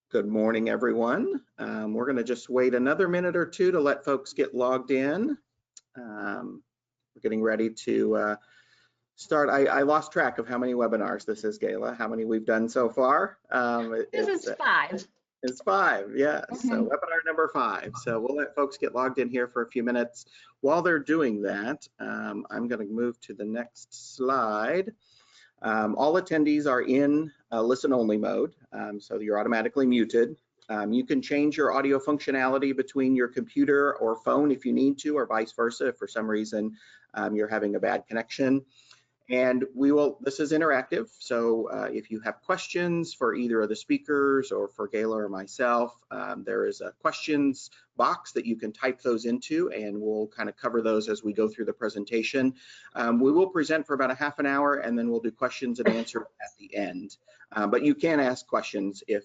Good morning, everyone. We're going to just wait another minute or two to let folks get logged in. We're getting ready to start. I lost track of how many webinars this is, Gayla, how many we've done so far. This is 5. It's 5, yes. So Mhm. webinar number 5. So we'll let folks get logged in here for a few minutes. While they're doing that, I'm going to move to the next slide. All attendees are in listen-only mode, so you're automatically muted. You can change your audio functionality between your computer or phone if you need to, or vice versa if for some reason you're having a bad connection. And this is interactive, so if you have questions for either of the speakers or for Gayla or myself, there is a questions box that you can type those into, and we'll kind of cover those as we go through the presentation. We will present for about a half an hour, and then we'll do questions and answers at the end. But you can ask questions if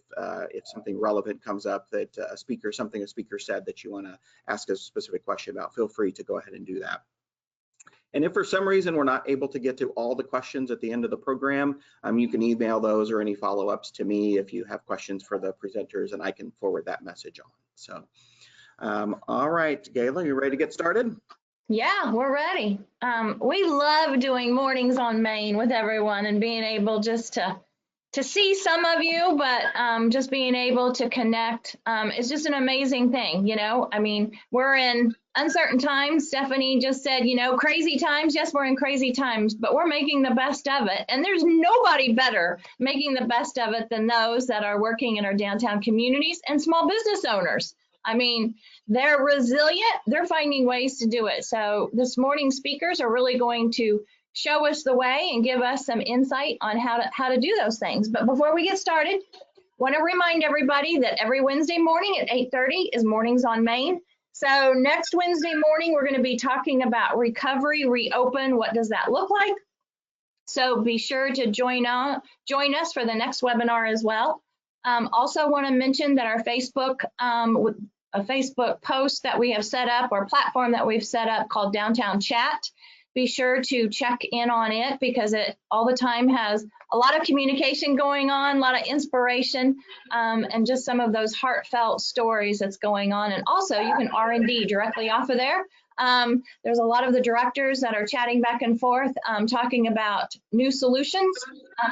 something relevant comes up that a speaker said that you want to ask a specific question about. Feel free to go ahead and do that. And if for some reason we're not able to get to all the questions at the end of the program, you can email those or any follow-ups to me if you have questions for the presenters, and I can forward that message on. So, all right, Gayla, you ready to get started? Yeah, we're ready. We love doing mornings on Main with everyone and being able just to see some of you, but just being able to connect is just an amazing thing, you know? I mean, we're in uncertain times. Stephanie just said, you know, crazy times. Yes, we're in crazy times, but we're making the best of it. And there's nobody better making the best of it than those that are working in our downtown communities and small business owners. I mean, they're resilient. They're finding ways to do it. So this morning's speakers are really going to show us the way and give us some insight on how to do those things. But before we get started, want to remind everybody that every Wednesday morning at 8:30 is Mornings on Main. So next Wednesday morning, we're going to be talking about recovery, reopen. What does that look like? So be sure to join us for the next webinar as well. Also want to mention that our Facebook, a Facebook post that we have set up, or platform that we've set up called Downtown Chat. Be sure to check in on it because it all the time has a lot of communication going on, a lot of inspiration, and just some of those heartfelt stories that's going on. And also you can R&D directly off of there. There's a lot of the directors that are chatting back and forth, talking about new solutions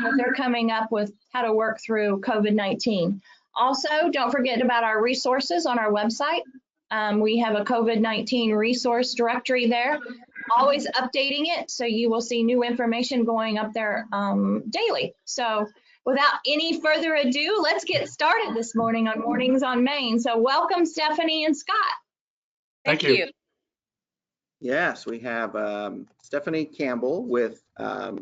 that they're coming up with how to work through COVID-19. Also, don't forget about our resources on our website. We have a COVID-19 resource directory there, always updating it, so you will see new information going up there daily. So without any further ado, let's get started this morning on Mornings on Main. So welcome, Stephanie and Scott. Thank you. Yes, we have Stephanie Campbell with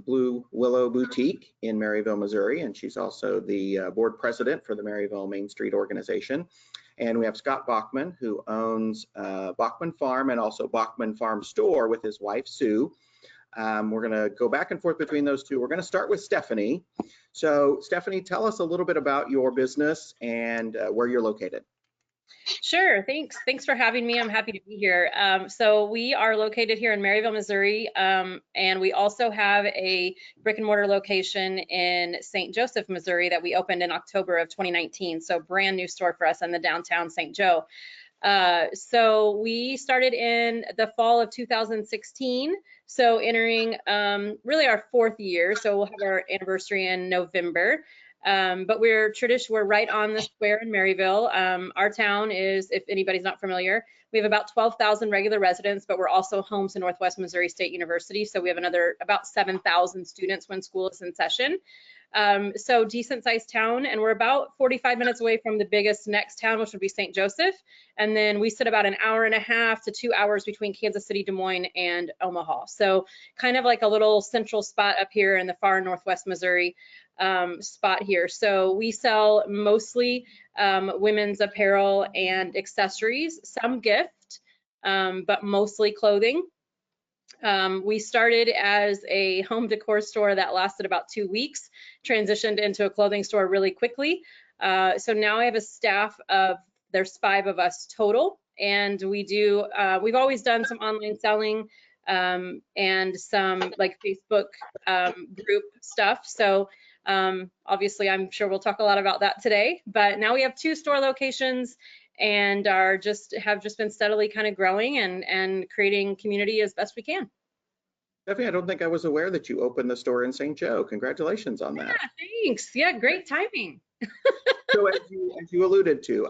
Blue Willow Boutique in Maryville, Missouri, and she's also the board president for the Maryville Main Street organization. And we have Scott Bachman, who owns Bachman Farm and also Bachman Farm Store with his wife, Sue. We're going to go back and forth between those two. We're going to start with Stephanie. So Stephanie, tell us a little bit about your business and where you're located. Sure, thanks for having me. I'm happy to be here. So we are located here in Maryville, Missouri, and we also have a brick and mortar location in St. Joseph, Missouri that we opened in October of 2019. So brand new store for us in the downtown St. Joe. So we started in the fall of 2016. So entering really our 4th year. So we'll have our anniversary in November. But we're right on the square in Maryville. Our town is, if anybody's not familiar, we have about 12,000 regular residents, but we're also home to Northwest Missouri State University. So we have about 7,000 students when school is in session. So decent sized town, and we're about 45 minutes away from the biggest next town, which would be St. Joseph. And then we sit about an hour and a half to 2 hours between Kansas City, Des Moines, and Omaha. So kind of like a little central spot up here in the far Northwest Missouri spot here. So we sell mostly women's apparel and accessories, some gift, but mostly clothing. We started as a home decor store that lasted about 2 weeks, transitioned into a clothing store really quickly. So now I have a staff of, there's 5 of us total, and we've always done some online selling and some like Facebook group stuff. So Obviously, I'm sure we'll talk a lot about that today, but now we have 2 store locations and have just been steadily kind of growing and creating community as best we can. Stephanie, I don't think I was aware that you opened the store in St. Joe. Congratulations on that. Yeah, thanks. Yeah, great timing. So as you alluded to,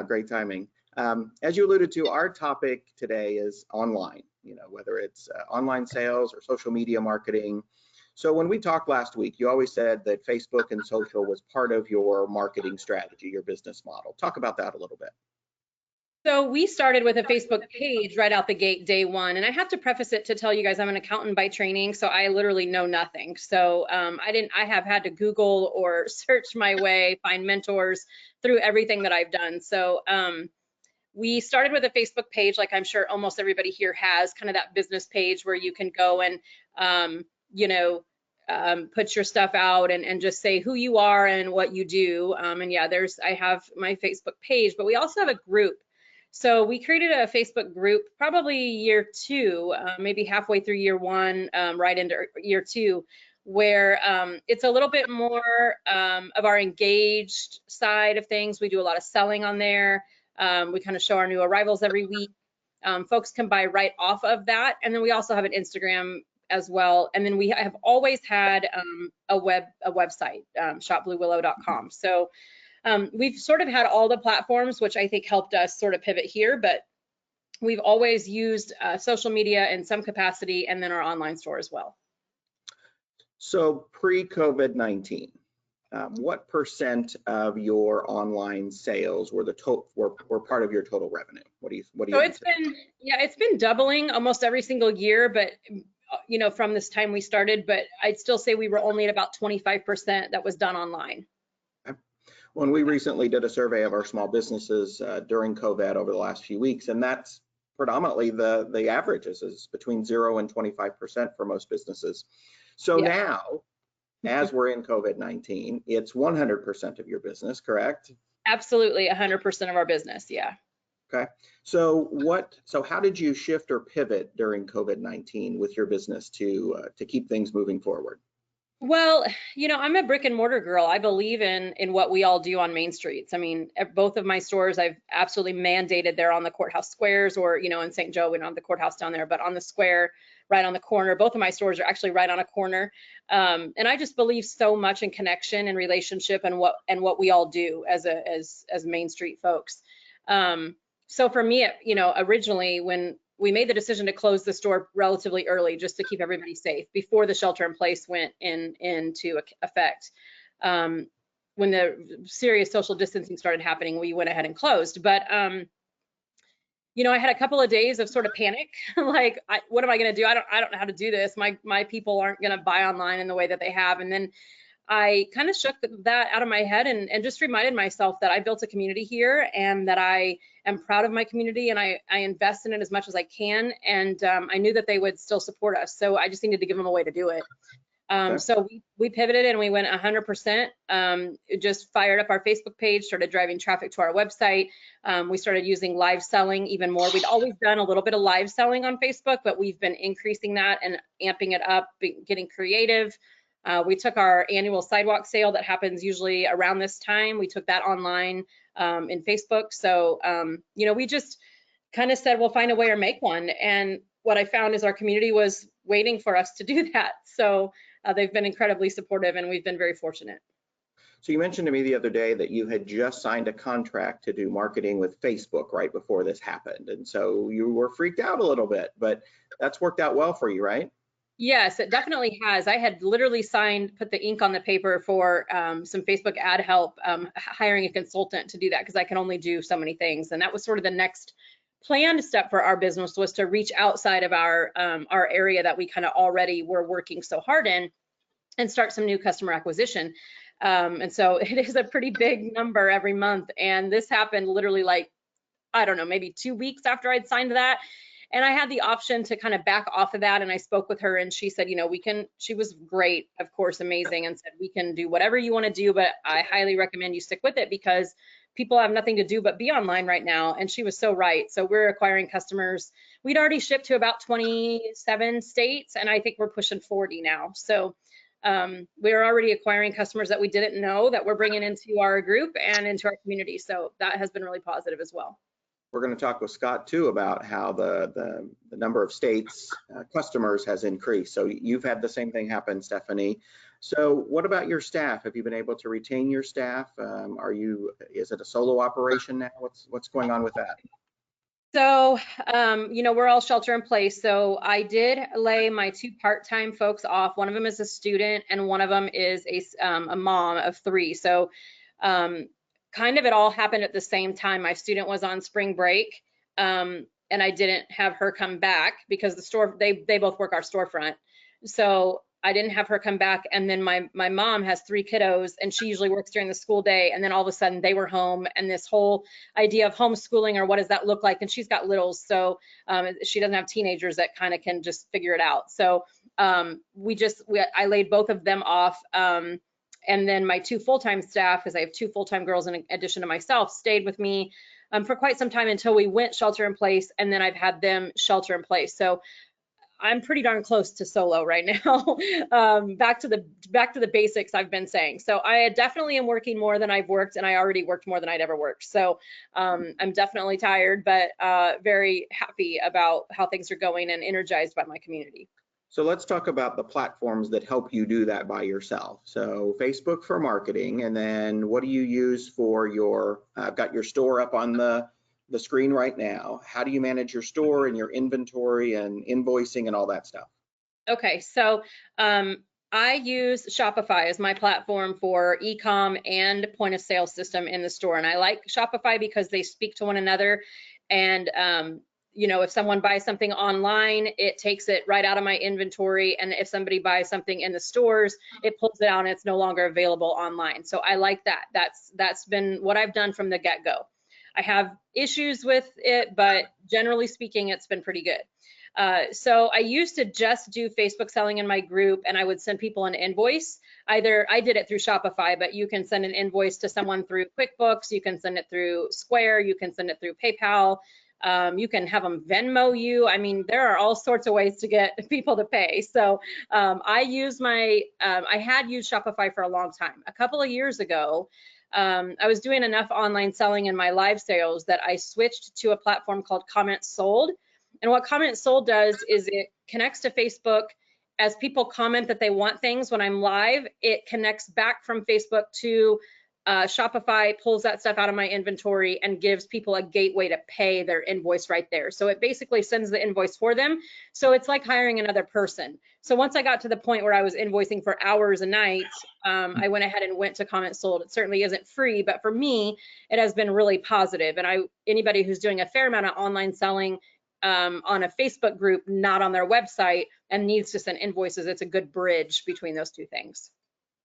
great timing. As you alluded to, our topic today is online, whether it's online sales or social media marketing. So when we talked last week, you always said that Facebook and social was part of your marketing strategy, your business model. Talk about that a little bit. So we started with a Facebook page right out the gate day one. And I have to preface it to tell you guys I'm an accountant by training, so I literally know nothing. So I have had to Google or search my way, find mentors through everything that I've done. So we started with a Facebook page, like I'm sure almost everybody here has, kind of that business page where you can go and, put your stuff out and just say who you are and what you do. And yeah, I have my Facebook page, but we also have a group. So we created a Facebook group probably year 2, maybe halfway through year 1, right into year 2, where it's a little bit more of our engaged side of things. We do a lot of selling on there. We kind of show our new arrivals every week. Folks can buy right off of that. And then we also have an Instagram as well. And then we have always had a website, shopbluewillow.com. So we've sort of had all the platforms, which I think helped us sort of pivot here, but we've always used social media in some capacity and then our online store as well. So pre-COVID-19, what % of your online sales were part of your total revenue? What do you So it's been doubling almost every single year, but from this time we started, but I'd still say we were only at about 25% that was done online. When we recently did a survey of our small businesses during COVID over the last few weeks, and that's predominantly the average is between 0 and 25% for most businesses. So yeah. Now, as we're in COVID-19, it's 100% of your business, correct? Absolutely, 100% of our business, yeah. Okay. So how did you shift or pivot during COVID-19 with your business to keep things moving forward? Well, I'm a brick and mortar girl. I believe in what we all do on main streets. I mean, at both of my stores, I've absolutely mandated they're on the courthouse squares, or, in St. Joe, we don't have the courthouse down there, but on the square, right on the corner. Both of my stores are actually right on a corner. And I just believe so much in connection and relationship and what we all do as main street folks. So for me, originally when we made the decision to close the store relatively early just to keep everybody safe before the shelter in place went into effect. When the serious social distancing started happening, we went ahead and closed. But, I had a couple of days of sort of panic, like, what am I going to do? I don't know how to do this. My people aren't going to buy online in the way that they have. And then I kind of shook that out of my head and just reminded myself that I built a community here and that I am proud of my community and I invest in it as much as I can. And I knew that they would still support us. So I just needed to give them a way to do it. So we pivoted and we went 100%, just fired up our Facebook page, started driving traffic to our website. We started using live selling even more. We'd always done a little bit of live selling on Facebook, but we've been increasing that and amping it up, getting creative. We took our annual sidewalk sale that happens usually around this time. We took that online in Facebook. So, we just kind of said, we'll find a way or make one. And what I found is our community was waiting for us to do that. So they've been incredibly supportive and we've been very fortunate. So you mentioned to me the other day that you had just signed a contract to do marketing with Facebook right before this happened. And so you were freaked out a little bit, but that's worked out well for you, right? Yes, it definitely has. I had literally put the ink on the paper for some Facebook ad help, hiring a consultant to do that because I can only do so many things. And that was sort of the next planned step for our business, was to reach outside of our area that we kind of already were working so hard in and start some new customer acquisition. And so it is a pretty big number every month. And this happened literally maybe 2 weeks after I'd signed that. And I had the option to kind of back off of that. And I spoke with her and she said, she was great, of course, amazing, and said, we can do whatever you want to do, but I highly recommend you stick with it because people have nothing to do but be online right now. And she was so right. So we're acquiring customers. We'd already shipped to about 27 states and I think we're pushing 40 now. So we're already acquiring customers that we didn't know that we're bringing into our group and into our community. So that has been really positive as well. We're going to talk with Scott too about how the number of states customers has increased. So you've had the same thing happen, Stephanie. So what about your staff? Have you been able to retain your staff? Is it a solo operation now? What's going on with that? So, we're all shelter in place. So I did lay my 2 part-time folks off. One of them is a student and one of them is a mom of 3. So kind of it all happened at the same time. My student was on spring break and I didn't have her come back because the store, they both work our storefront. So I didn't have her come back. And then my mom has 3 kiddos and she usually works during the school day. And then all of a sudden they were home, and this whole idea of homeschooling, or what does that look like? And she's got littles. So she doesn't have teenagers that kind of can just figure it out. So I laid both of them off. And then my 2 full-time staff, because I have 2 full-time girls in addition to myself, stayed with me for quite some time until we went shelter in place. And then I've had them shelter in place. So I'm pretty darn close to solo right now. Back to the basics I've been saying. So I definitely am working more than I've worked, and I already worked more than I'd ever worked. So I'm definitely tired, but very happy about how things are going and energized by my community. So let's talk about the platforms that help you do that by yourself. So Facebook for marketing, and then what do you use for your, I've got your store up on the screen right now. How do you manage your store and your inventory and invoicing and all that stuff? Okay, so I use Shopify as my platform for e-com and point of sale system in the store. And I like Shopify because they speak to one another. And if someone buys something online, it takes it right out of my inventory. And if somebody buys something in the stores, it pulls it out and it's no longer available online. So I like that. That's been what I've done from the get-go. I have issues with it, but generally speaking, it's been pretty good. So I used to just do Facebook selling in my group, and I would send people an invoice. Either I did it through Shopify, but you can send an invoice to someone through QuickBooks, you can send it through Square, you can send it through PayPal, you can have them Venmo you. I mean, there are all sorts of ways to get people to pay. So I had used Shopify for a long time. A couple of years ago, I was doing enough online selling in my live sales that I switched to a platform called Comment Sold. And what Comment Sold does is it connects to Facebook. As people comment that they want things when I'm live, it connects back from Facebook to Shopify, pulls that stuff out of my inventory and gives people a gateway to pay their invoice right there. So it basically sends the invoice for them. So it's like hiring another person. So once I got to the point where I was invoicing for hours a night, I went ahead and went to Comment Sold. It certainly isn't free, but for me, it has been really positive. And anybody who's doing a fair amount of online selling on a Facebook group, not on their website, and needs to send invoices, it's a good bridge between those 2 things.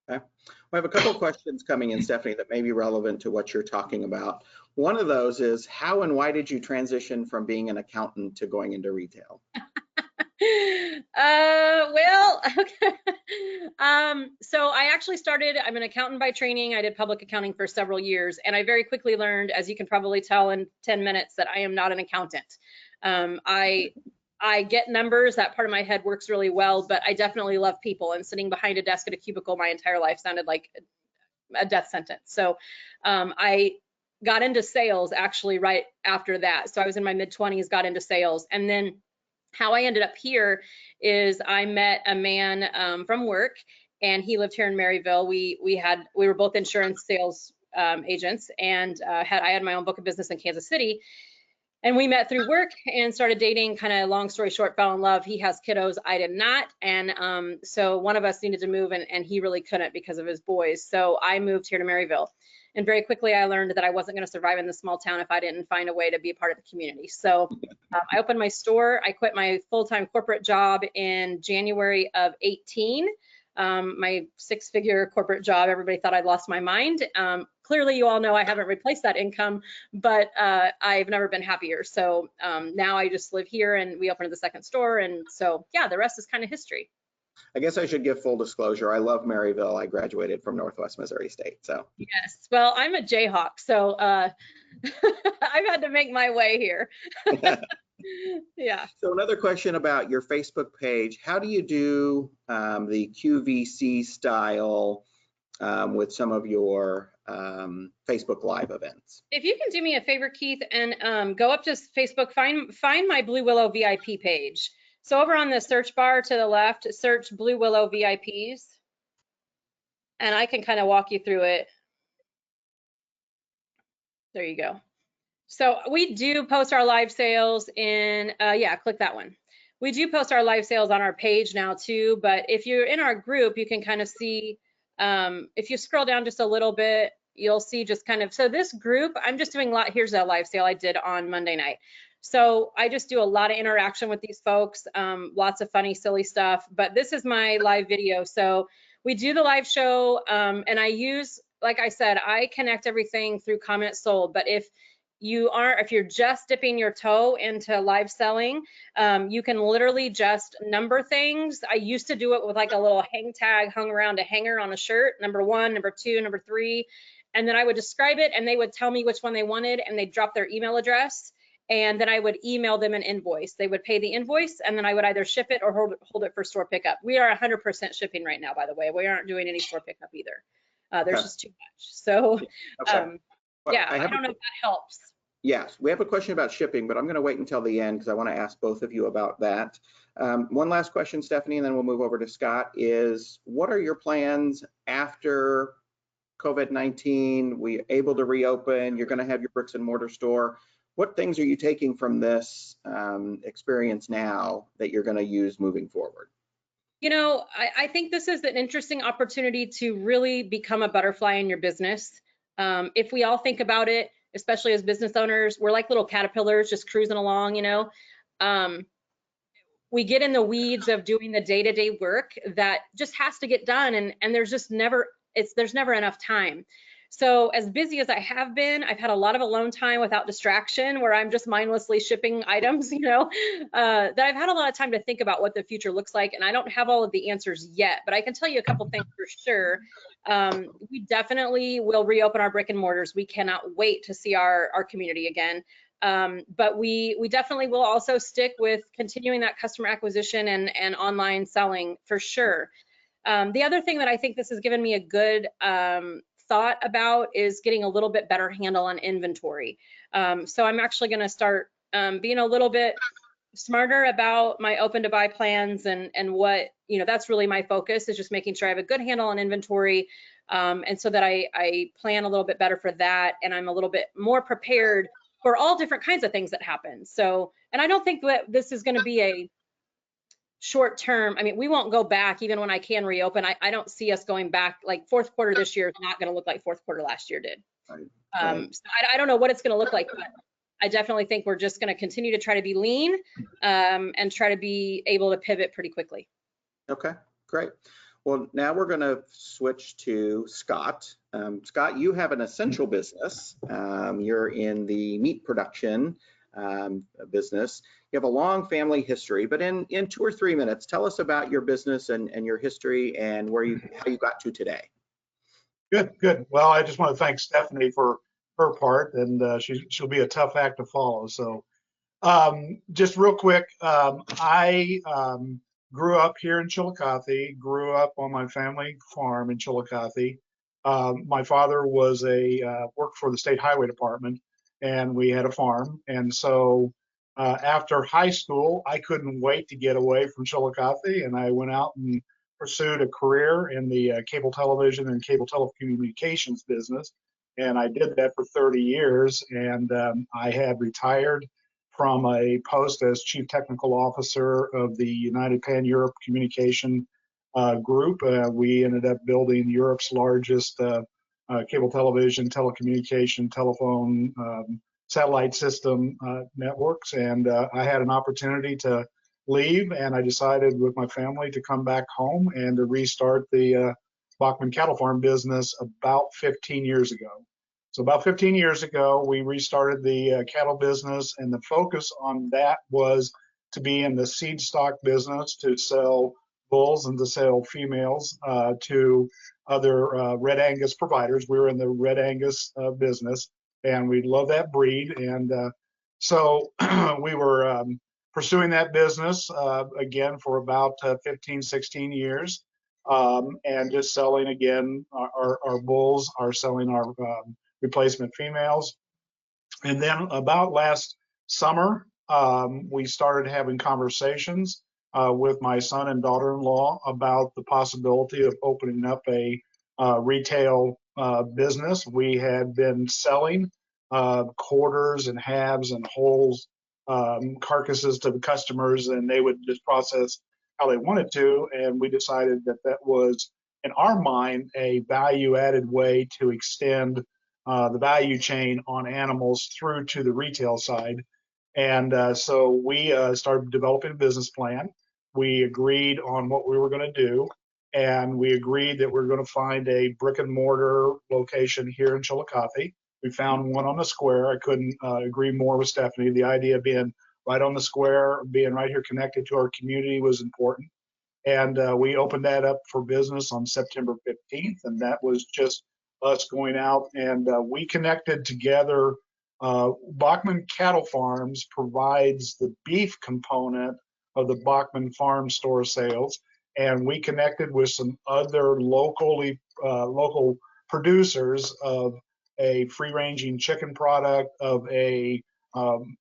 Okay. We have a couple of questions coming in, Stephanie, that may be relevant to what you're talking about. One of those is, how and why did you transition from being an accountant to going into retail? So I actually I'm an accountant by training. I did public accounting for several years, and I very quickly learned, as you can probably tell in 10 minutes, that I am not an accountant. I get numbers, that part of my head works really well, but I definitely love people, and sitting behind a desk at a cubicle my entire life sounded like a death sentence. So I got into sales actually right after that. So I was in my mid-20s, got into sales. And then how I ended up here is I met a man from work, and he lived here in Maryville. We were both insurance sales agents, and I had my own book of business in Kansas City. And we met through work and started dating. Kind of long story short, fell in love. He has kiddos, I did not. And so one of us needed to move, and he really couldn't because of his boys. So I moved here to Maryville. And very quickly I learned that I wasn't going to survive in this small town if I didn't find a way to be a part of the community. So I opened my store. I quit my full-time corporate job in January of 18. My 6-figure corporate job, everybody thought I'd lost my mind. Clearly, you all know I haven't replaced that income, but I've never been happier. So now I just live here, and we opened the second store. And so, yeah, the rest is kind of history. I guess I should give full disclosure. I love Maryville. I graduated from Northwest Missouri State. So yes, well, I'm a Jayhawk, so I've had to make my way here. Yeah. So another question about your Facebook page. How do you do the QVC style with some of your Facebook Live events? If you can do me a favor, Keith, and go up to Facebook, find my Blue Willow VIP page. So over on the search bar to the left, search Blue Willow VIPs, and I can kind of walk you through it. There you go. So we do post our live sales in, yeah, click that one. We do post our live sales on our page now too, but if you're in our group, you can kind of see, if you scroll down just a little bit, you'll see just kind of, so this group, I'm just doing here's a live sale I did on Monday night. So I just do a lot of interaction with these folks, lots of funny, silly stuff, but this is my live video. So we do the live show, and I use, like I said, I connect everything through comments sold, but if you're just dipping your toe into live selling, you can literally just number things. I used to do it with like a little hang tag hung around a hanger on a shirt, number 1, number 2, number 3, and then I would describe it and they would tell me which one they wanted and they'd drop their email address, and then I would email them an invoice. They would pay the invoice and then I would either ship it or hold it for store pickup. We are 100% shipping right now, by the way. We aren't doing any store pickup either. There's just too much. So Okay. yeah, I don't know if that helps. Yes, we have a question about shipping, but I'm going to wait until the end because I want to ask both of you about that. One last question, Stephanie, and then we'll move over to Scott, is what are your plans after COVID-19? We're able to reopen, you're going to have your bricks and mortar store. What things are you taking from this experience now that you're going to use moving forward? You know, I think this is an interesting opportunity to really become a butterfly in your business. If we all think about it, especially as business owners, we're like little caterpillars just cruising along, you know. We get in the weeds of doing the day-to-day work that just has to get done, and there's just never enough time. So as busy as I have been, I've had a lot of alone time without distraction where I'm just mindlessly shipping items, you know, that I've had a lot of time to think about what the future looks like. And I don't have all of the answers yet, but I can tell you a couple things for sure. We definitely will reopen our brick and mortars. We cannot wait to see our community again. But we definitely will also stick with continuing that customer acquisition and online selling for sure. The other thing that I think this has given me a good thought about is getting a little bit better handle on inventory. So I'm actually going to start being a little bit smarter about my open to buy plans and what, you know, that's really my focus, is just making sure I have a good handle on inventory, and so that I plan a little bit better for that, and I'm a little bit more prepared for all different kinds of things that happen. So, and I don't think that this is going to be a short term. I mean, we won't go back even when I can reopen. I don't see us going back. Like fourth quarter this year is not going to look like fourth quarter last year did. Right. So I don't know what it's going to look like, but I definitely think we're just going to continue to try to be lean and try to be able to pivot pretty quickly. Okay, great. Well, now we're going to switch to Scott. Scott, you have an essential business. You're in the meat production business. You have a long family history, but in 2 or 3 minutes, tell us about your business and your history and how you got to today. Good. Well, I just want to thank Stephanie for her part, and she'll be a tough act to follow. So just real quick, I grew up here in Chillicothe, grew up on my family farm in Chillicothe. My father was worked for the state highway department, and we had a farm. And so after high school, I couldn't wait to get away from Chillicothe, and I went out and pursued a career in the cable television and cable telecommunications business. And I did that for 30 years, and I had retired from a post as Chief Technical Officer of the United Pan-Europe Communication Group. We ended up building Europe's largest cable television, telecommunication, telephone, satellite system networks. And I had an opportunity to leave, and I decided with my family to come back home and to restart the Bachman Cattle Farm business about 15 years ago. So about 15 years ago, we restarted the cattle business, and the focus on that was to be in the seed stock business, to sell bulls and to sell females to other Red Angus providers. We were in the Red Angus business, and we love that breed. And So we were pursuing that business again for about 15, 16 years, and just selling again our bulls, are selling our replacement females. And then about last summer, we started having conversations with my son and daughter-in-law about the possibility of opening up a retail business. We had been selling quarters and halves and wholes carcasses to the customers, and they would just process how they wanted to. And we decided that that was, in our mind, a value-added way to extend the value chain on animals through to the retail side. And so we started developing a business plan. We agreed on what we were going to do, and we agreed that we are going to find a brick and mortar location here in Chillicothe. We found one on the square. I couldn't agree more with Stephanie. The idea of being right on the square, being right here connected to our community was important. And we opened that up for business on September 15th, and that was just us going out, and we connected together. Bachman Cattle Farms provides the beef component of the Bachman Farm store sales, and we connected with some other local producers of a free-ranging chicken product, of a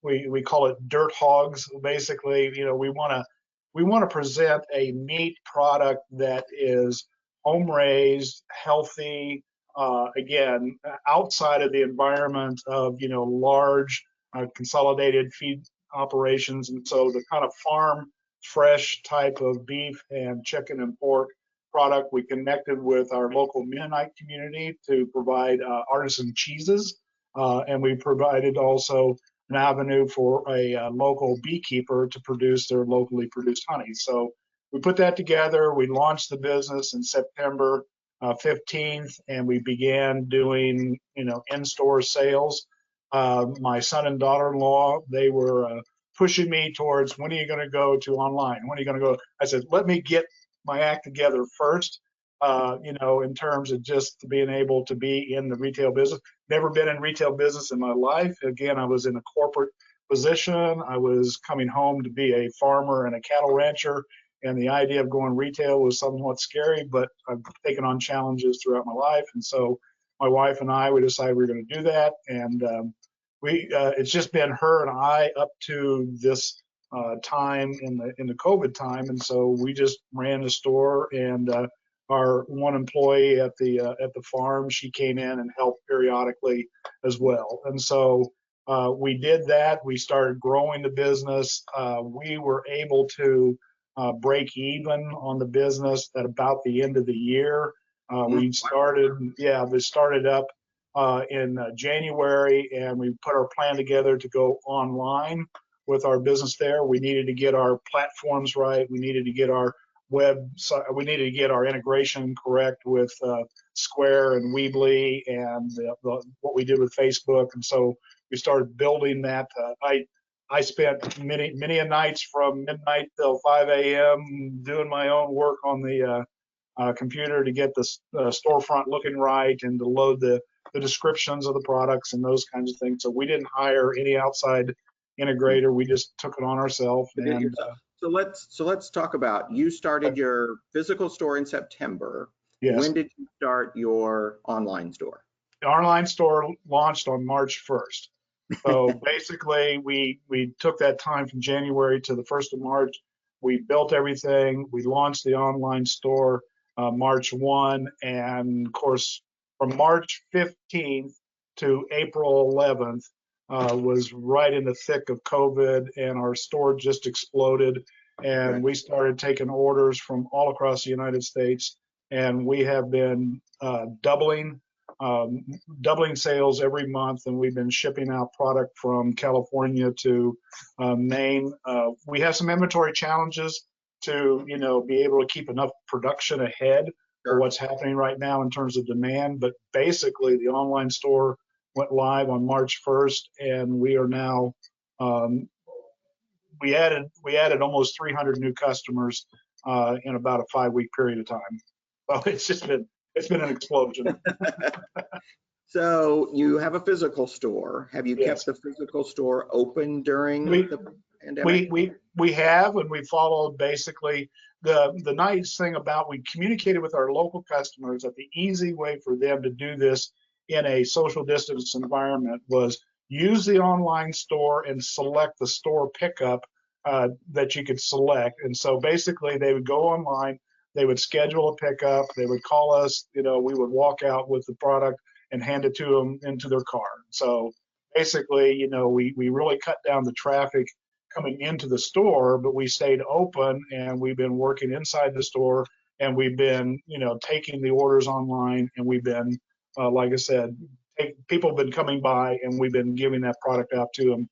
we call it dirt hogs. Basically, we want to present a meat product that is home raised, healthy, again, outside of the environment of, large consolidated feed operations. And so the kind of farm fresh type of beef and chicken and pork product, we connected with our local Mennonite community to provide artisan cheeses. And we provided also an avenue for a local beekeeper to produce their locally produced honey. So we put that together. We launched the business in September 15th, and we began doing, in-store sales. My son and daughter-in-law, they were pushing me towards, when are you going to go to online? When are you going to go? I said, let me get my act together first, in terms of just being able to be in the retail business. Never been in retail business in my life. Again, I was in a corporate position. I was coming home to be a farmer and a cattle rancher. And the idea of going retail was somewhat scary, but I've taken on challenges throughout my life. And so my wife and I, we decided we were going to do that. And it's just been her and I up to this time in the COVID time. And so we just ran the store, and our one employee at the farm, she came in and helped periodically as well. And so we did that. We started growing the business. We were able to break even on the business at about the end of the year. We started up in January, and we put our plan together to go online with our business there. We needed to get our platforms right. We needed to get our website. We needed to get our integration correct with Square and Weebly and what we did with Facebook. And so we started building that. I spent many a nights from midnight till 5 a.m. doing my own work on the computer to get the storefront looking right and to load the descriptions of the products and those kinds of things. So we didn't hire any outside integrator. We just took it on ourselves. And so let's talk about, you started your physical store in September. Yes. When did you start your online store? The online store launched on March 1st. So basically, we took that time from January to the 1st of March. We built everything. We launched the online store March 1. And of course, from March 15th to April 11th was right in the thick of COVID, and our store just exploded. And we started taking orders from all across the United States. And we have been doubling sales every month, and we've been shipping out product from California to Maine. We have some inventory challenges to be able to keep enough production ahead for what's happening right now in terms of demand. But basically, the online store went live on March 1st, and we are now we added almost 300 new customers in about a 5-week period of time. So it's been an explosion. So you have a physical store. Have you Yes. kept the physical store open during We- the pandemic? We have, and we followed basically the nice thing about, we communicated with our local customers that the easy way for them to do this in a social distance environment was use the online store and select the store pickup that you could select. And so basically they would go online, they would schedule a pickup, they would call us, we would walk out with the product and hand it to them into their car. So basically, we really cut down the traffic coming into the store, but we stayed open and we've been working inside the store, and we've been, taking the orders online, and we've been, like I said, people have been coming by and we've been giving that product out to them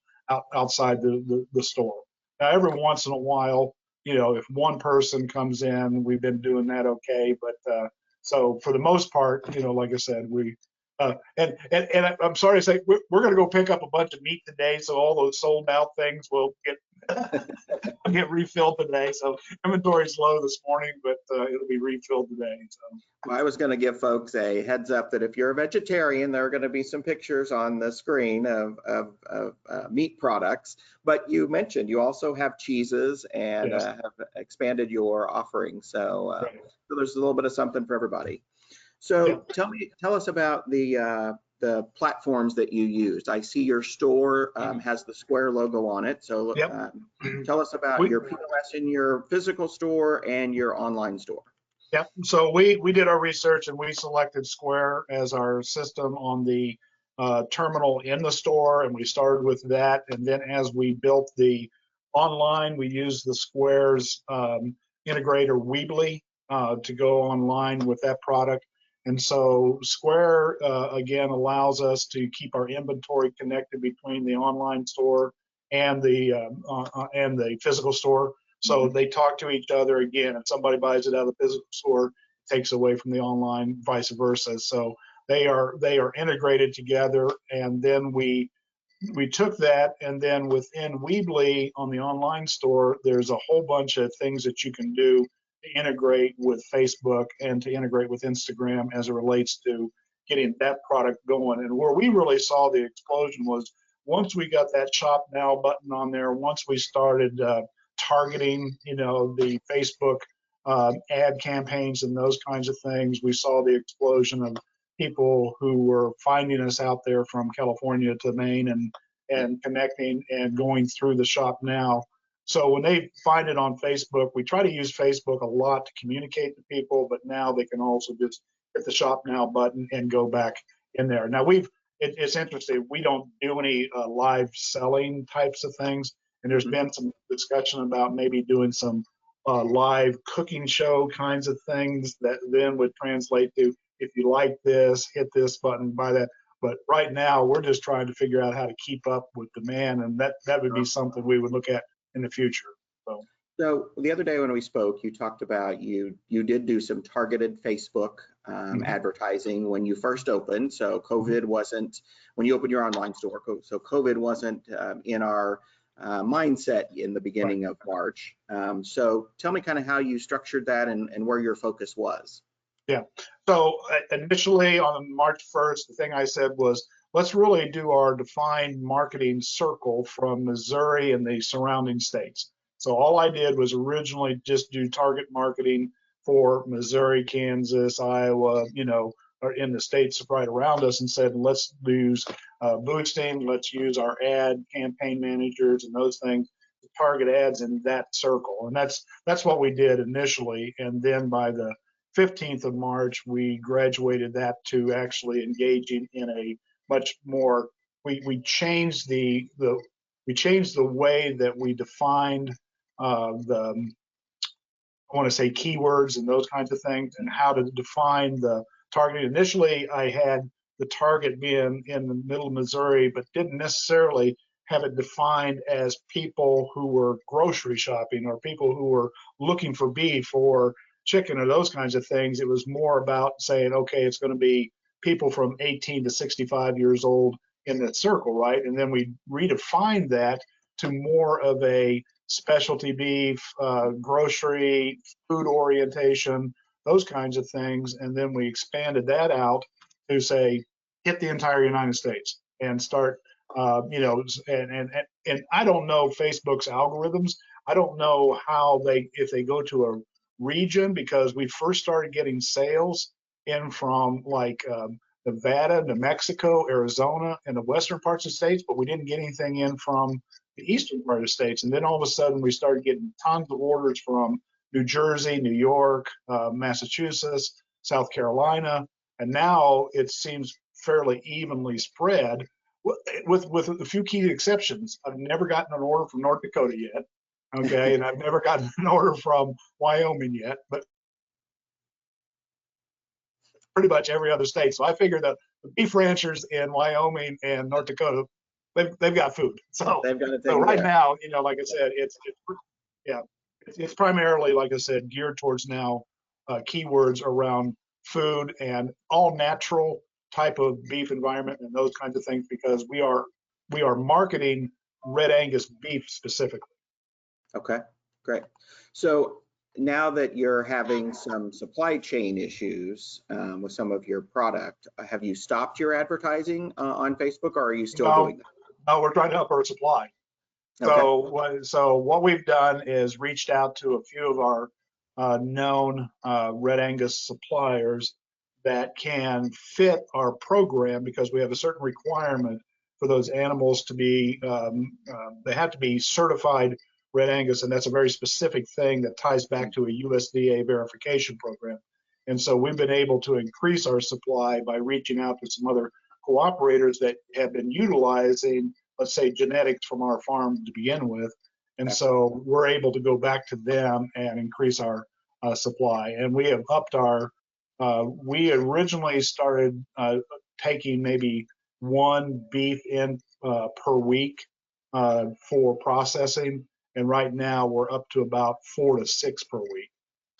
outside the store. Now, every once in a while, if one person comes in, we've been doing that okay. But so for the most part, like I said, and I'm sorry to say, we're going to go pick up a bunch of meat today, so all those sold out things will get refilled today. So inventory's low this morning, but it'll be refilled today. So. I was going to give folks a heads up that if you're a vegetarian, there are going to be some pictures on the screen of meat products. But you mentioned you also have cheeses and Yes. have expanded your offering. So, Right. so there's a little bit of something for everybody. So tell us about the platforms that you used. I see your store has the Square logo on it. So tell us about your POS in your physical store and your online store. Yep. So we did our research and we selected Square as our system on the terminal in the store, and we started with that. And then as we built the online, we used the Square's integrator Weebly to go online with that product. And so Square again allows us to keep our inventory connected between the online store and the physical store. So they talk to each other again. If somebody buys it out of the physical store, it takes away from the online, vice versa. So they are integrated together. And then we took that, and then within Weebly on the online store, there's a whole bunch of things that you can do to integrate with Facebook and to integrate with Instagram as it relates to getting that product going. And where we really saw the explosion was once we got that Shop Now button on there, once we started targeting, the Facebook ad campaigns and those kinds of things, we saw the explosion of people who were finding us out there from California to Maine and connecting and going through the Shop Now. So when they find it on Facebook, we try to use Facebook a lot to communicate to people, but now they can also just hit the Shop Now button and go back in there. Now it's interesting, we don't do any live selling types of things, and there's been some discussion about maybe doing some live cooking show kinds of things that then would translate to, if you like this, hit this button, buy that. But right now, we're just trying to figure out how to keep up with demand, and that would be something we would look at in the future. So the other day when we spoke, you talked about you did do some targeted Facebook advertising when you first opened. So COVID wasn't, when you opened your online store, so COVID wasn't in our mindset in the beginning of March. So tell me kind of how you structured that and where your focus was. Yeah. So initially on March 1st, the thing I said was, let's really do our defined marketing circle from Missouri and the surrounding states. So all I did was originally just do target marketing for Missouri, Kansas, Iowa, or in the states right around us, and said, let's use boosting, let's use our ad campaign managers and those things to target ads in that circle. And that's what we did initially. And then by the 15th of March, we graduated that to actually engaging in a much more, we changed the way that we defined I want to say keywords and those kinds of things, and how to define the targeting. Initially, I had the target being in the middle of Missouri, but didn't necessarily have it defined as people who were grocery shopping or people who were looking for beef or chicken or those kinds of things. It was more about saying, okay, it's going to be people from 18 to 65 years old in that circle, right? And then we redefined that to more of a specialty beef, grocery, food orientation, those kinds of things. And then we expanded that out to say hit the entire United States and start, you know, and I don't know Facebook's algorithms. I don't know how if they go to a region, because we first started getting sales in from like Nevada, New Mexico, Arizona, and the western parts of the states, but we didn't get anything in from the eastern part of the states. And then all of a sudden we started getting tons of orders from New Jersey, New York, Massachusetts, South Carolina, and now it seems fairly evenly spread with a few key exceptions. I've never gotten an order from North Dakota yet, okay, and I've never gotten an order from Wyoming yet, but pretty much every other state. So I figure that the beef ranchers in Wyoming and North Dakota, they've got food. So They've got to take so right care. now, you know, like I said, it's primarily, like I said, geared towards now keywords around food and all natural type of beef environment and those kinds of things, because we are marketing Red Angus beef specifically. Okay, great. So now that you're having some supply chain issues with some of your product, have you stopped your advertising on Facebook, or are you still doing that? No, we're trying to up our supply. Okay. So what we've done is reached out to a few of our known Red Angus suppliers that can fit our program, because we have a certain requirement for those animals to be, they have to be certified Red Angus, and that's a very specific thing that ties back to a USDA verification program. And so we've been able to increase our supply by reaching out to some other cooperators that have been utilizing, let's say, genetics from our farm to begin with. And so we're able to go back to them and increase our supply. And we have upped our, we originally started taking maybe one beef in per week for processing. And right now we're up to about 4 to 6 per week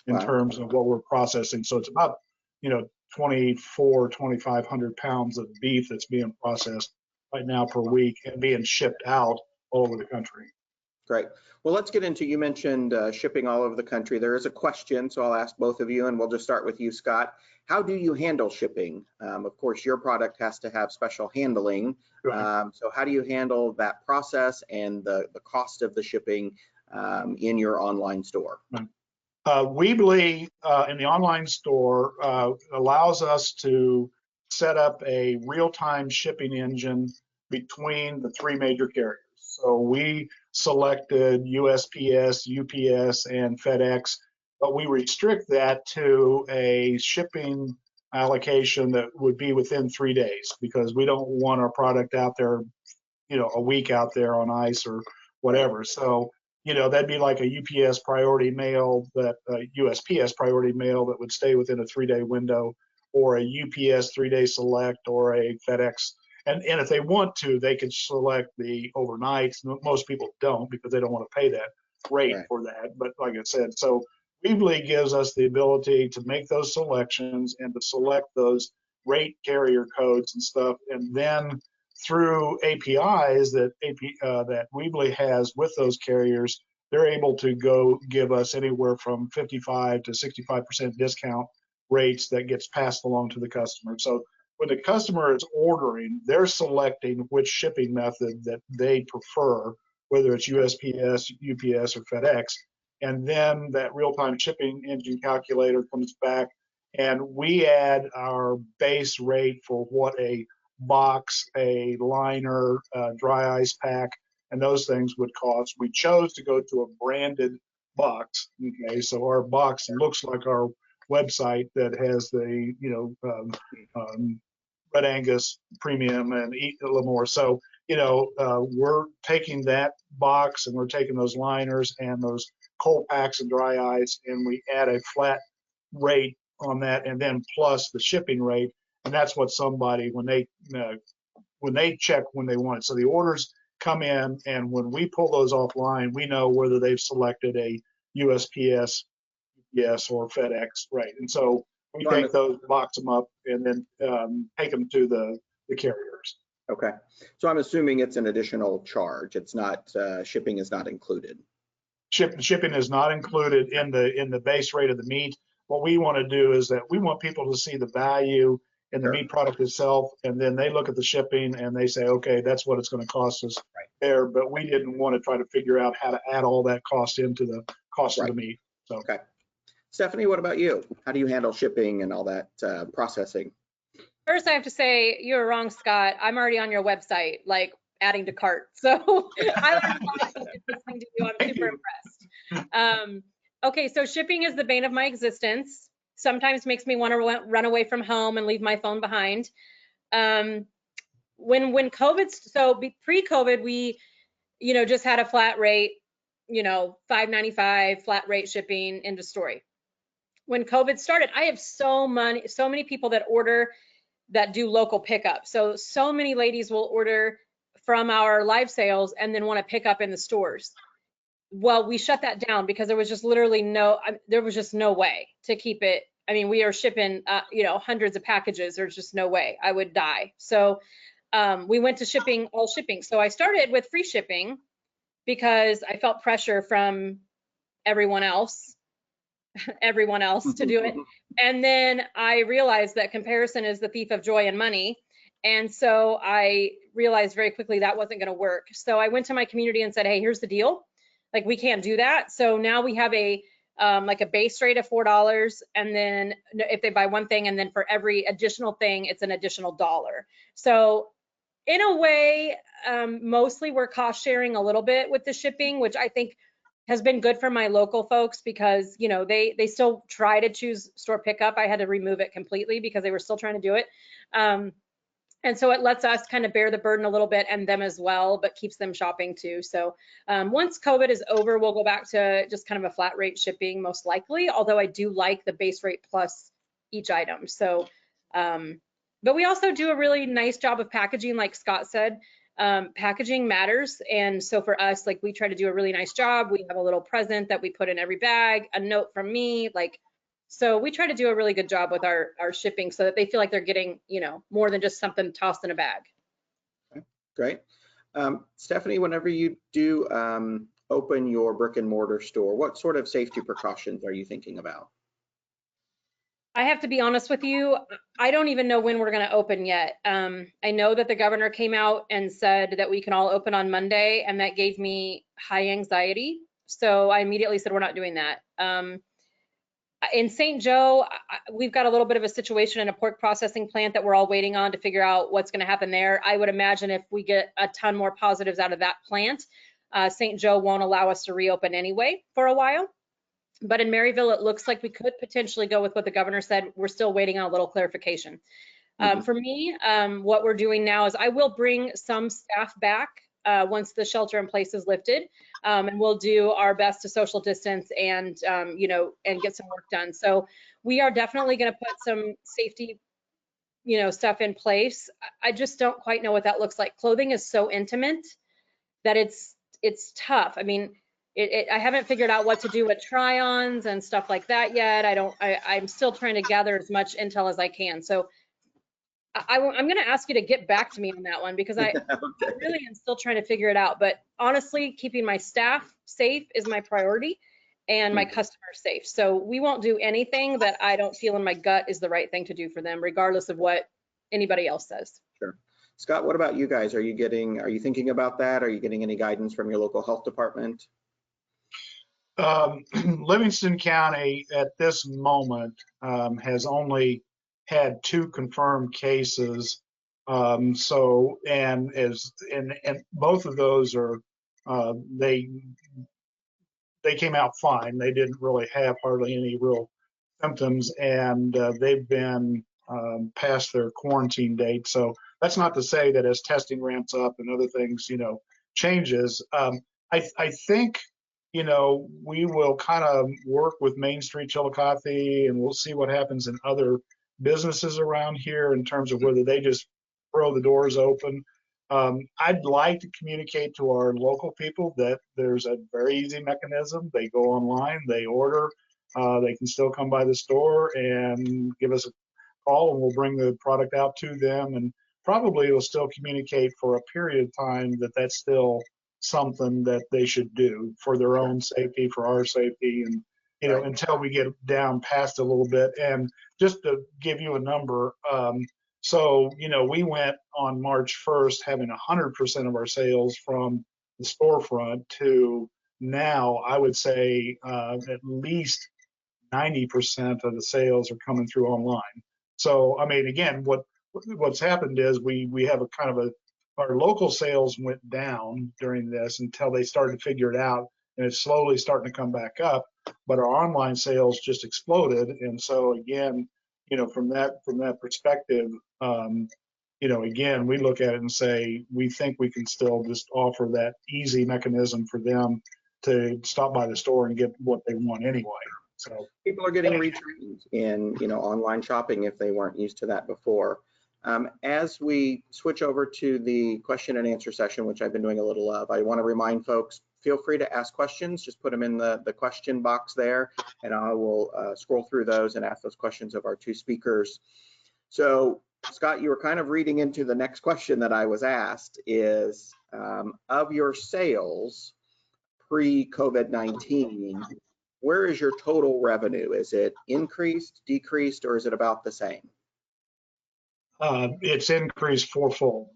in terms of what we're processing. So it's about, you know, 2,500 pounds of beef that's being processed right now per week and being shipped out all over the country. Great. Well, let's get into, you mentioned shipping all over the country. There is a question, so I'll ask both of you, and we'll just start with you, Scott. How do you handle shipping? Of course, your product has to have special handling. So how do you handle that process and the cost of the shipping in your online store? Weebly in the online store allows us to set up a real-time shipping engine between the 3 major carriers. So we selected USPS, UPS, and FedEx, but we restrict that to a shipping allocation that would be within 3 days, because we don't want our product out there, you know, a week out there on ice or whatever. So, you know, that'd be like a UPS priority mail, that USPS priority mail that would stay within a 3-day window, or a UPS 3-day select, or a FedEx. And if they want to, they could select the overnight. Most people don't, because they don't want to pay that rate for that. But like I said, so Weebly gives us the ability to make those selections and to select those rate carrier codes and stuff. And then through APIs that Weebly has with those carriers, they're able to go give us anywhere from 55 to 65% discount rates that gets passed along to the customer. So when the customer is ordering, they're selecting which shipping method that they prefer, whether it's USPS, UPS, or FedEx. And then that real-time shipping engine calculator comes back, and we add our base rate for what a box, a liner, dry ice pack, and those things would cost. We chose to go to a branded box. Okay, so our box looks like our website that has the, you know, Red Angus premium and eat a little more. So, you know, we're taking that box and we're taking those liners and those cold packs and dry ice, and we add a flat rate on that, and then plus the shipping rate. And that's what somebody, when they check when they want it. So the orders come in, and when we pull those offline, we know whether they've selected a USPS, UPS, or FedEx rate. And so we take those, box them up, and then take them to the carriers. Okay. So I'm assuming it's an additional charge. It's not, shipping is not included. Shipping is not included in the base rate of the meat. What we want to do is that we want people to see the value in the Sure. meat product itself, and then they look at the shipping and they say, okay, that's what it's going to cost us there. But we didn't want to try to figure out how to add all that cost into the cost of the meat. So. Okay. Stephanie, what about you? How do you handle shipping and all that processing? First, I have to say you're wrong, Scott. I'm already on your website, like adding to cart. So I like listening to you. I'm super impressed. Okay, so shipping is the bane of my existence. Sometimes makes me want to run away from home and leave my phone behind. When COVID, so pre-COVID, we, just had a flat rate, $5.95 flat rate shipping into Story. When COVID started, I have so many people that do local pickup. So many ladies will order from our live sales and then want to pick up in the stores. Well, we shut that down because there was just literally no way to keep it. I mean, we are shipping, hundreds of packages. There's just no way. I would die. So we went to all shipping. So I started with free shipping because I felt pressure from everyone else to do it. And then I realized that comparison is the thief of joy and money. And so I realized very quickly that wasn't going to work. So I went to my community and said, hey, here's the deal. Like, we can't do that. So now we have a base rate of $4. And then if they buy one thing, and then for every additional thing, it's an additional $1. So in a way, mostly we're cost sharing a little bit with the shipping, which I think has been good for my local folks because, they still try to choose store pickup. I had to remove it completely because they were still trying to do it. And so it lets us kind of bear the burden a little bit, and them as well, but keeps them shopping too. So once COVID is over, we'll go back to just kind of a flat rate shipping most likely, although I do like the base rate plus each item. So, but we also do a really nice job of packaging, like Scott said. Packaging matters. And so for us, like, we try to do a really nice job. We have a little present that we put in every bag, a note from me, so we try to do a really good job with our shipping so that they feel like they're getting, more than just something tossed in a bag. Okay, great. Stephanie, whenever you do open your brick and mortar store, what sort of safety precautions are you thinking about? I have to be honest with you, I don't even know when we're going to open yet. I know that the governor came out and said that we can all open on Monday, and that gave me high anxiety. So I immediately said, we're not doing that. In St. Joe, we've got a little bit of a situation in a pork processing plant that we're all waiting on to figure out what's going to happen there. I would imagine if we get a ton more positives out of that plant, St. Joe won't allow us to reopen anyway for a while. But in Maryville, it looks like we could potentially go with what the governor said. We're still waiting on a little clarification. For me, what we're doing now is I will bring some staff back once the shelter in place is lifted, and we'll do our best to social distance and, and get some work done. So we are definitely going to put some safety, stuff in place. I just don't quite know what that looks like. Clothing is so intimate that it's tough. I mean, I haven't figured out what to do with try-ons and stuff like that yet. I'm still trying to gather as much intel as I can. So I'm going to ask you to get back to me on that one because I really am still trying to figure it out. But honestly, keeping my staff safe is my priority, and my customers safe. So we won't do anything that I don't feel in my gut is the right thing to do for them, regardless of what anybody else says. Sure. Scott, what about you guys? Are you thinking about that? Are you getting any guidance from your local health department? Livingston County at this moment has only had 2 confirmed cases. And both of those are, they came out fine. They didn't really have hardly any real symptoms, and they've been past their quarantine date. So that's not to say that as testing ramps up and other things, changes. I think, we will kind of work with Main Street Chillicothe, and we'll see what happens in other businesses around here in terms of whether they just throw the doors open. I'd like to communicate to our local people that there's a very easy mechanism. They go online, they order, they can still come by the store and give us a call, and we'll bring the product out to them. And probably will still communicate for a period of time that that's still something that they should do for their own safety, for our safety, and until we get down past a little bit. And just to give you a number, So, we went on March 1st having 100% of our sales from the storefront to now, I would say at least 90% of the sales are coming through online. So, I mean, again, what's happened is we have a kind of our local sales went down during this until they started to figure it out, and it's slowly starting to come back up. But our online sales just exploded, and so again, from that perspective, again, we look at it and say we think we can still just offer that easy mechanism for them to stop by the store and get what they want anyway. So people are getting retrained in, online shopping if they weren't used to that before. As we switch over to the question and answer session, which I've been doing a little of, I want to remind folks, feel free to ask questions. Just put them in the question box there, and I will scroll through those and ask those questions of our two speakers. So, Scott, you were kind of reading into the next question that I was asked is, of your sales pre-COVID-19, where is your total revenue? Is it increased, decreased, or is it about the same? It's increased fourfold.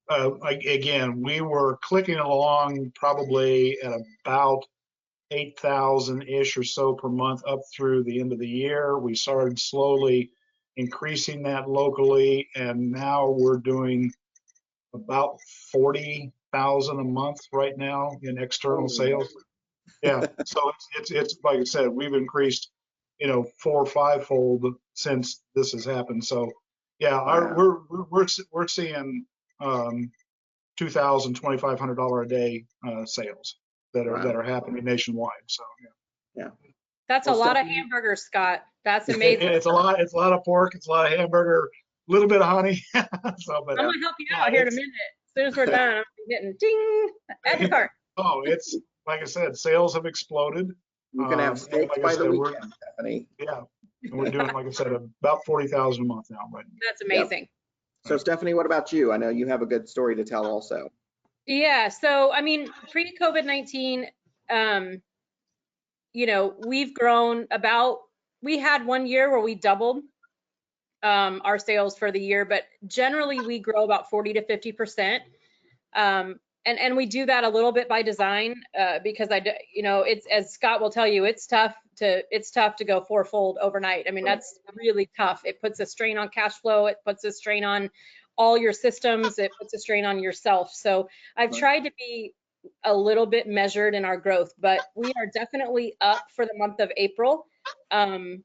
Again, we were clicking along probably at about 8,000-ish or so per month up through the end of the year. We started slowly increasing that locally, and now we're doing about 40,000 a month right now in external sales. Yeah, so it's like I said, we've increased, 4 or 5-fold since this has happened. So yeah, we're seeing $2,000, $2,500 a day sales that are happening nationwide. So yeah. That's a lot of hamburgers, Scott. That's amazing. It's a lot of pork. It's a lot of hamburger. A little bit of honey. I'm gonna help you out here in a minute. As soon as we're done, I'm hitting ding at the cart. Oh, it's like I said, sales have exploded. You can have steaks by the weekend, Stephanie. Yeah, and we're doing, like I said, about 40,000 a month now. Right? That's amazing. Yep. So Stephanie, what about you? I know you have a good story to tell also. Yeah, so I mean, pre-COVID-19, we've grown we had 1 year where we doubled our sales for the year, but generally we grow about 40 to 50%. And we do that a little bit by design because it's, as Scott will tell you, it's tough to go fourfold overnight. I mean, that's really tough. It puts a strain on cash flow. It puts a strain on all your systems. It puts a strain on yourself. So I've tried to be a little bit measured in our growth, but we are definitely up for the month of April. I'm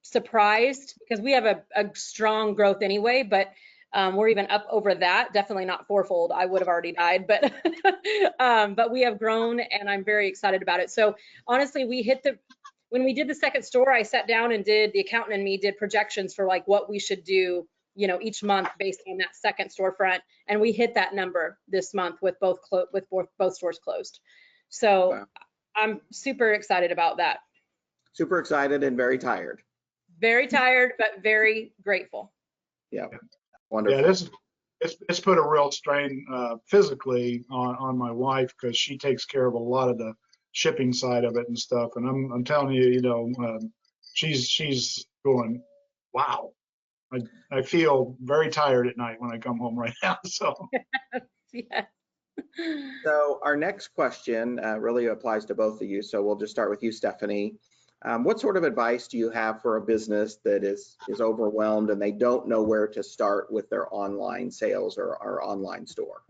surprised because we have a strong growth anyway, but we're even up over that. Definitely not fourfold. I would have already died, but but we have grown, and I'm very excited about it. So honestly, when we did the second store, I sat down and the accountant and me did projections for like what we should do, each month based on that second storefront, and we hit that number this month with both stores closed. So wow. I'm super excited about that. Super excited and very tired. Very tired, but very grateful. Yeah. Wonderful. Yeah, it's put a real strain physically on my wife because she takes care of a lot of the shipping side of it and stuff. And I'm telling you, she's going, wow. I feel very tired at night when I come home right now. So. Yeah. So our next question really applies to both of you. So we'll just start with you, Stephanie. What sort of advice do you have for a business that is overwhelmed and they don't know where to start with their online sales or online store?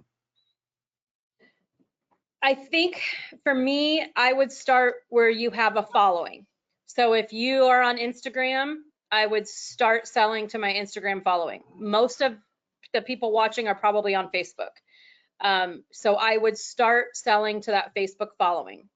I think for me, I would start where you have a following. So if you are on Instagram, I would start selling to my Instagram following. Most of the people watching are probably on Facebook. So I would start selling to that Facebook following.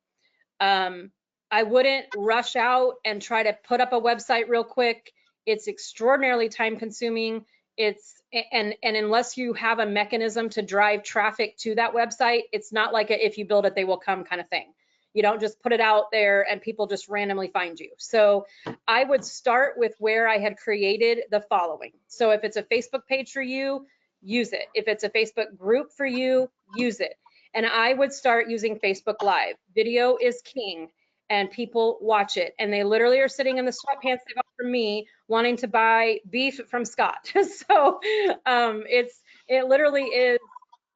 I wouldn't rush out and try to put up a website real quick. It's extraordinarily time consuming. And unless you have a mechanism to drive traffic to that website, it's not like if you build it, they will come kind of thing. You don't just put it out there and people just randomly find you. So I would start with where I had created the following. So if it's a Facebook page for you, use it. If it's a Facebook group for you, use it. And I would start using Facebook Live. Video is king. And people watch it, and they literally are sitting in the sweatpants they've from me wanting to buy beef from Scott. So it literally is,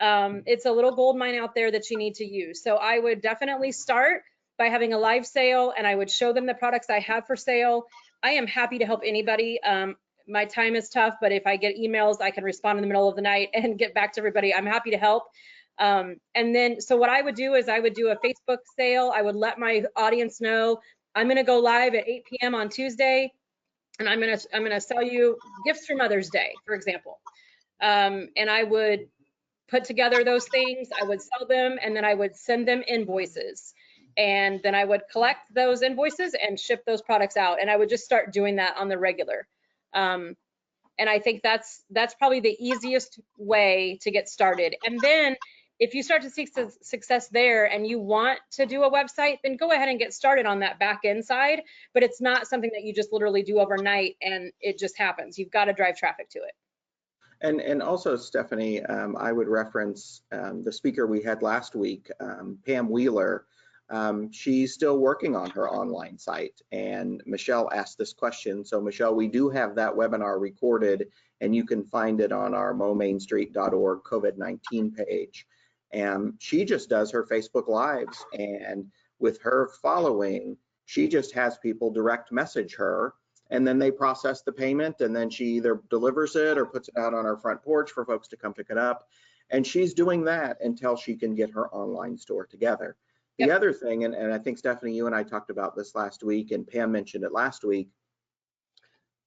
it's a little gold mine out there that you need to use. So I would definitely start by having a live sale, and I would show them the products I have for sale. I am happy to help anybody. My time is tough, but if I get emails, I can respond in the middle of the night and get back to everybody. I'm happy to help. And then, so what I would do is I would do a Facebook sale. I would let my audience know I'm going to go live at 8 p.m. on Tuesday, and I'm going to sell you gifts for Mother's Day, for example. And I would put together those things, I would sell them, and then I would send them invoices. And then I would collect those invoices and ship those products out. And I would just start doing that on the regular. And I think that's probably the easiest way to get started. And then if you start to see success there and you want to do a website, then go ahead and get started on that back end side. But it's not something that you just literally do overnight and it just happens. You've got to drive traffic to it. And also, Stephanie, I would reference the speaker we had last week, Pam Wheeler. She's still working on her online site, and Michelle asked this question. So Michelle, we do have that webinar recorded, and you can find it on our momainstreet.org COVID-19 page. And she just does her Facebook Lives, and with her following, she just has people direct message her, and then they process the payment, and then she either delivers it or puts it out on her front porch for folks to come pick it up. And she's doing that until she can get her online store together. The Yep. other thing, and I think Stephanie, you and I talked about this last week, and Pam mentioned it last week,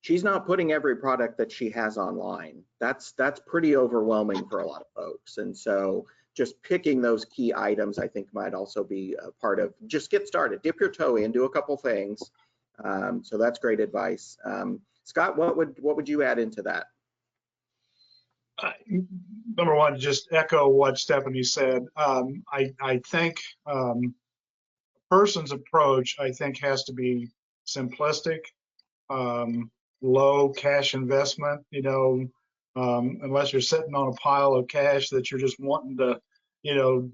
she's not putting every product that she has online. That's pretty overwhelming for a lot of folks. And so just picking those key items, I think, might also be a part of, just get started, dip your toe in, do a couple things. So that's great advice. Scott, what would you add into that? Number one, just echo what Stephanie said. I think a person's approach, I think, has to be simplistic, low cash investment, unless you're sitting on a pile of cash that you're just wanting to,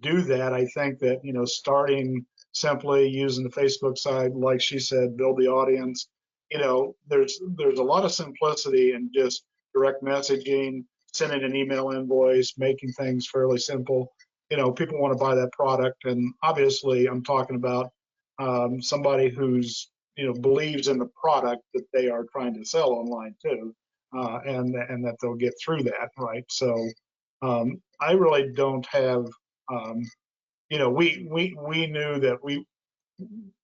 do that. I think that, starting simply using the Facebook side, like she said, build the audience, there's a lot of simplicity in just direct messaging, sending an email invoice, making things fairly simple. People want to buy that product, and obviously I'm talking about somebody who's believes in the product that they are trying to sell online too, and that they'll get through that, right? So I really don't have, we knew that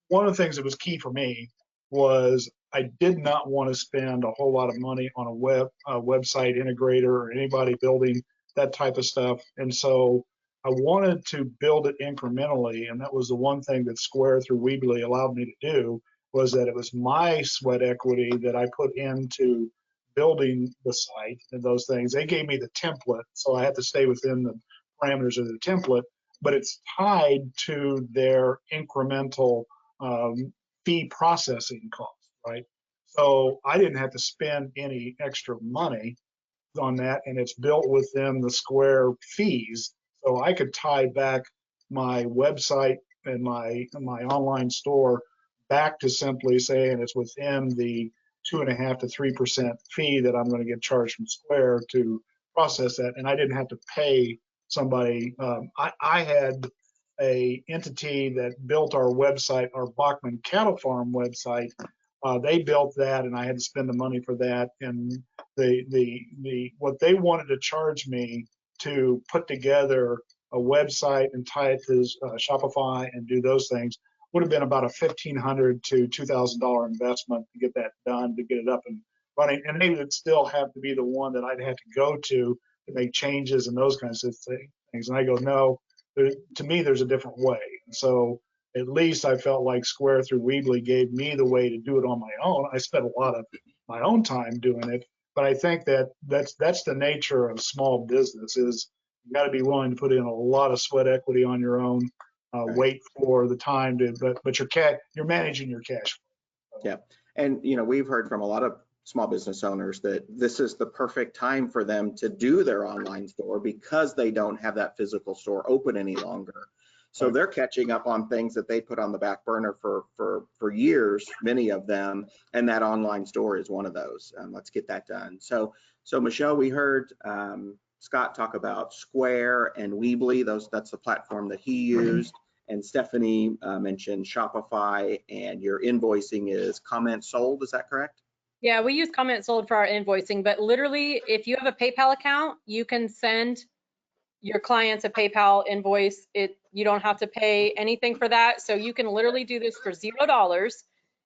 one of the things that was key for me was I did not want to spend a whole lot of money on a website integrator or anybody building that type of stuff. And so I wanted to build it incrementally. And that was the one thing that Square through Weebly allowed me to do, was that it was my sweat equity that I put into building the site and those things. They gave me the template, so I had to stay within the parameters of the template, but it's tied to their incremental fee processing cost, right? So I didn't have to spend any extra money on that, and it's built within the Square fees. So I could tie back my website and my online store back to simply saying it's within the 2.5% to 3% fee that I'm going to get charged from Square to process that, and I didn't have to pay somebody. I had a entity that built our website, our Bachman Cattle Farm website. They built that, and I had to spend the money for that. And what they wanted to charge me to put together a website and tie it to Shopify and do those things would have been about a $1,500 to $2,000 investment to get that done, to get it up and running. And they would still have to be the one that I'd have to go to make changes and those kinds of things. And I go, no, to me, there's a different way. And so at least I felt like Square through Weebly gave me the way to do it on my own. I spent a lot of my own time doing it, but I think that that's the nature of small business, is you got to be willing to put in a lot of sweat equity on your own, wait for the time to, but you're managing your cash flow. Yeah, and we've heard from a lot of small business owners that this is the perfect time for them to do their online store because they don't have that physical store open any longer. So they're catching up on things that they put on the back burner for years, many of them, and that online store is one of those. Let's get that done. So Michelle, we heard Scott talk about Square and Weebly. That's the platform that he used. And Stephanie mentioned Shopify, and your invoicing is Comment Sold. Is that correct? Yeah, we use Comment Sold for our invoicing, but literally, if you have a PayPal account, you can send your clients a PayPal invoice. You don't have to pay anything for that. So you can literally do this for $0.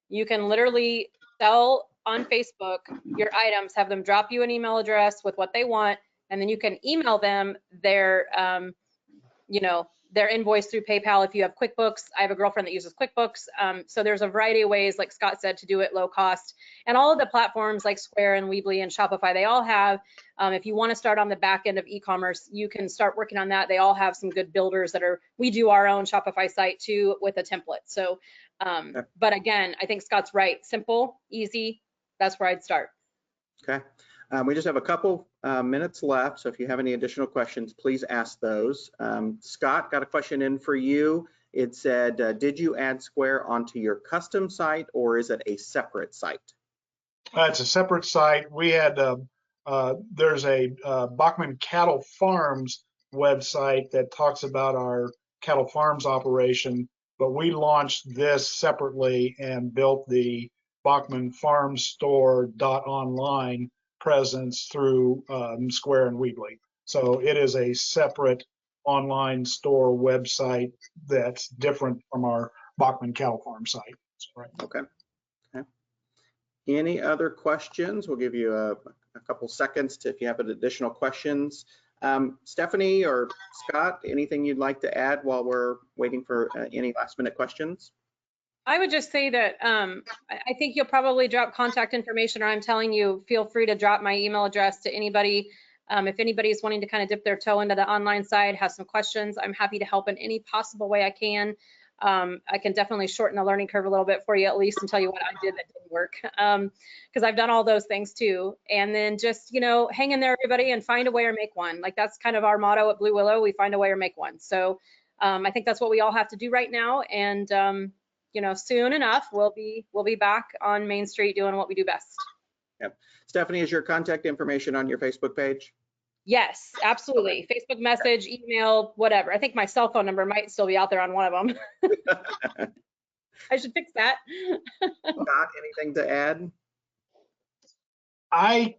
You can literally sell on Facebook your items, have them drop you an email address with what they want, and then you can email them their their invoice through PayPal. If you have QuickBooks, I have a girlfriend that uses QuickBooks. So there's a variety of ways, like Scott said, to do it low cost. And all of the platforms like Square and Weebly and Shopify, they all have, if you want to start on the back end of e-commerce, you can start working on that. They all have some good builders we do our own Shopify site too with a template. So, but again, I think Scott's right. Simple, easy, that's where I'd start. Okay. We just have a couple minutes left, so if you have any additional questions, please ask those. Scott, got a question in for you. It said, did you add Square onto your custom site, or is it a separate site? It's a separate site. We had, there's a Bachman Cattle Farms website that talks about our cattle farms operation, but we launched this separately and built the Bachman Farms Store.online presence through Square and Weebly. So it is a separate online store website that's different from our Bachman Cattle Farm site. Right. Okay. Any other questions? We'll give you a couple seconds if you have additional questions. Stephanie or Scott, anything you'd like to add while we're waiting for any last minute questions? I would just say that I think you'll probably drop contact information, or I'm telling you, feel free to drop my email address to anybody. If anybody's wanting to kind of dip their toe into the online side, has some questions, I'm happy to help in any possible way I can. I can definitely shorten the learning curve a little bit for you, at least, and tell you what I did that didn't work, because I've done all those things too. And then just, hang in there, everybody, and find a way or make one. Like, that's kind of our motto at Blue Willow. We find a way or make one. So I think that's what we all have to do right now. And soon enough, we'll be back on Main Street doing what we do best. Yep. Stephanie, is your contact information on your Facebook page? Yes, absolutely. Facebook message, email, whatever. I think my cell phone number might still be out there on one of them. I should fix that. Scott, anything to add? I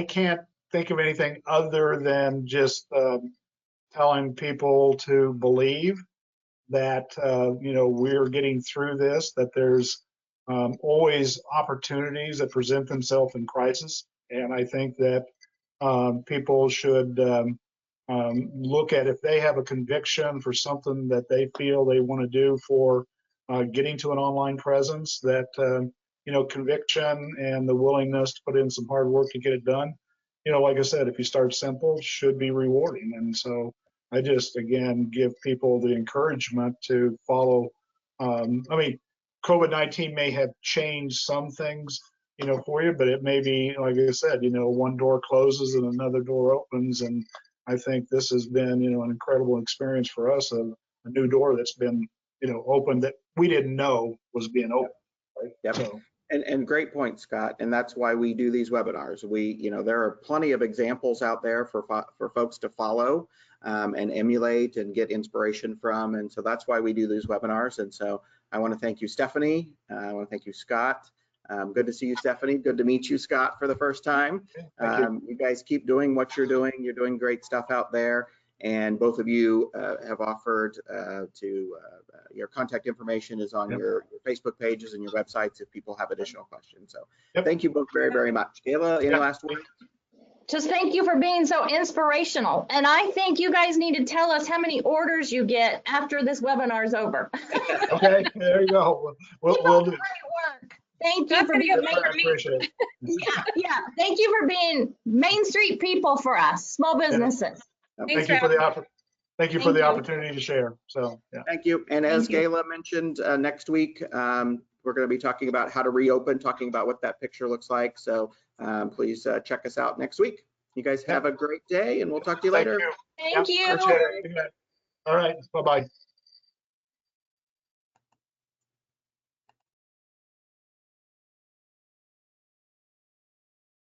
can't think of anything other than just telling people to believe that we're getting through this, that there's always opportunities that present themselves in crisis. And I think that people should look at, if they have a conviction for something that they feel they want to do for getting to an online presence, that conviction and the willingness to put in some hard work to get it done, like I said, if you start simple, should be rewarding. And so I just, again, give people the encouragement to follow. COVID-19 may have changed some things, for you, but it may be, like I said, one door closes and another door opens. And I think this has been, an incredible experience for us, of a new door that's been, opened that we didn't know was being opened. Right? Yep. So. And great point, Scott. And that's why we do these webinars. There are plenty of examples out there for folks to follow and emulate and get inspiration from. And so that's why we do these webinars. And so I want to thank you, Stephanie. I want to thank you, Scott. Good to see you, Stephanie. Good to meet you, Scott, for the first time. You guys keep doing what you're doing. You're doing great stuff out there. And both of you have offered your contact information is on your Facebook pages and your websites if people have additional questions. So thank you both very, very much. Kayla, any last word? Just thank you for being so inspirational. And I think you guys need to tell us how many orders you get after this webinar is over. Okay, there you go. We'll do. Great work. Thank you for being yeah. Thank you for being Main Street people for us, small businesses. Thank you for the opportunity to share. So thank you. And as Kayla mentioned, next week we're going to be talking about how to reopen, talking about what that picture looks like. So please check us out next week. You guys have a great day, and we'll talk to you later. Thank you. All right. Bye-bye.